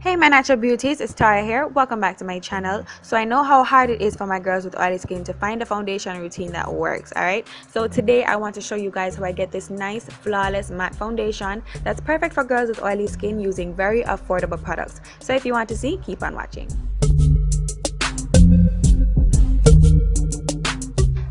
Hey my natural beauties, it's Tara here. Welcome back to my channel. So I know how hard it is for my girls with oily skin to find a foundation routine that works, alright? So today I want to show you guys how I get this nice flawless matte foundation that's perfect for girls with oily skin using very affordable products. So if you want to see, keep on watching.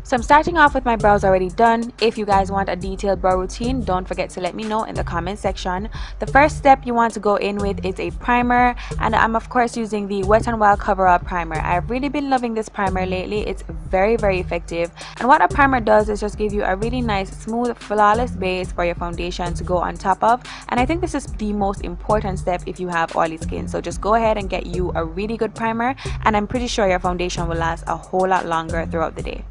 So I'm starting off with my brows already done. If you guys want a detailed brow routine, don't forget to let me know in the comment section. The first step you want to go in with is a primer, and I'm of course using the Wet n Wild Coverall primer. I've really been loving this primer lately. It's very effective, and what a primer does is just give you a really nice smooth flawless base for your foundation to go on top of, and I think this is the most important step if you have oily skin. So just go ahead and get you a really good primer, and I'm pretty sure your foundation will last a whole lot longer throughout the day.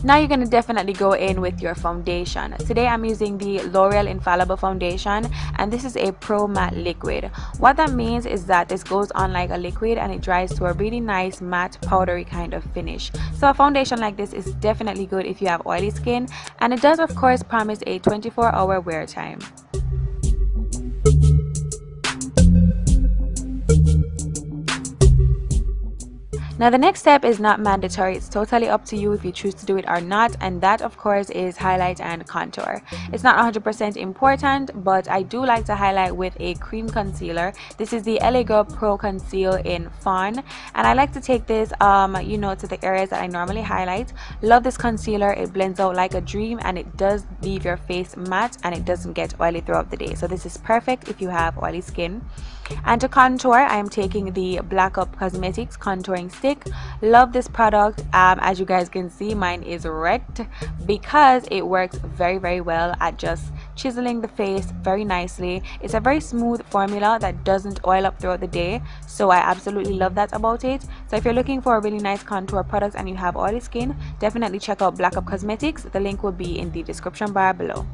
Now you're going to definitely go in with your foundation. Today I'm using the L'Oreal Infallible foundation, and this is a pro matte liquid. What that means is that this goes on like a liquid and it dries to a really nice matte powdery kind of finish. So a foundation like this is definitely good if you have oily skin, and it does of course promise a 24-hour wear time. Now the next step is not mandatory, it's totally up to you if you choose to do it or not, and that of course is highlight and contour. It's not 100% important, but I do like to highlight with a cream concealer. This is the LA Girl Pro Conceal in Fawn, and I like to take this to the areas that I normally highlight. Love this concealer, it blends out like a dream, and it does leave your face matte and it doesn't get oily throughout the day. So this is perfect if you have oily skin. And to contour, I am taking the Black Up Cosmetics contouring stick. Love this product. As you guys can see, mine is wrecked because it works very well at just chiseling the face very nicely. It's a very smooth formula that doesn't oil up throughout the day, so I absolutely love that about it. So if you're looking for a really nice contour product and you have oily skin, definitely check out Black Up Cosmetics. The link will be in the description bar below.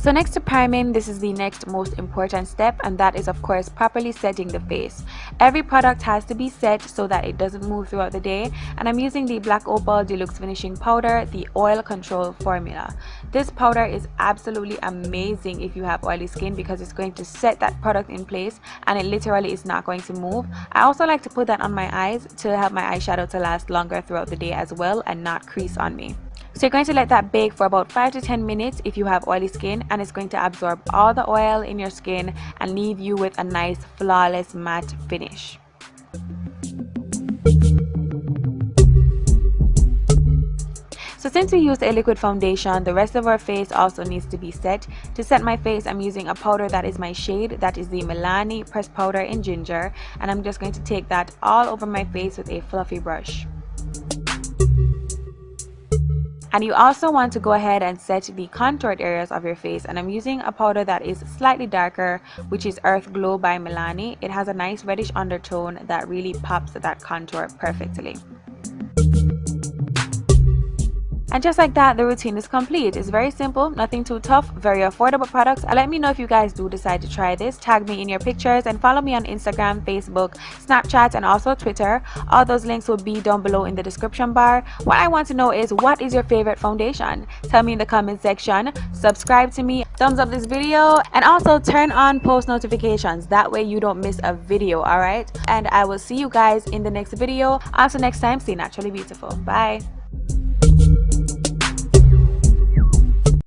So next to priming, this is the next most important step, and that is of course properly setting the face. Every product has to be set so that it doesn't move throughout the day, and I'm using the Black Opal Deluxe Finishing Powder, the Oil Control Formula. This powder is absolutely amazing if you have oily skin because it's going to set that product in place and it literally is not going to move. I also like to put that on my eyes to help my eyeshadow to last longer throughout the day as well and not crease on me. So you're going to let that bake for about 5 to 10 minutes if you have oily skin, and it's going to absorb all the oil in your skin and leave you with a nice flawless matte finish. So since we used a liquid foundation, the rest of our face also needs to be set. To set my face, I'm using a powder that is my shade, that is the Milani pressed powder in ginger, and I'm just going to take that all over my face with a fluffy brush. And you also want to go ahead and set the contoured areas of your face, and I'm using a powder that is slightly darker, which is Earth Glow by Milani. It has a nice reddish undertone that really pops that contour perfectly. And just like that, the routine is complete. It's very simple, nothing too tough, very affordable products. Let me know if you guys do decide to try this. Tag me in your pictures and follow me on Instagram, Facebook, Snapchat, and also Twitter. All those links will be down below in the description bar. What I want to know is, what is your favorite foundation? Tell me in the comment section. Subscribe to me, thumbs up this video, and also turn on post notifications. That way you don't miss a video, alright? And I will see you guys in the next video. Until next time, stay naturally beautiful. Bye.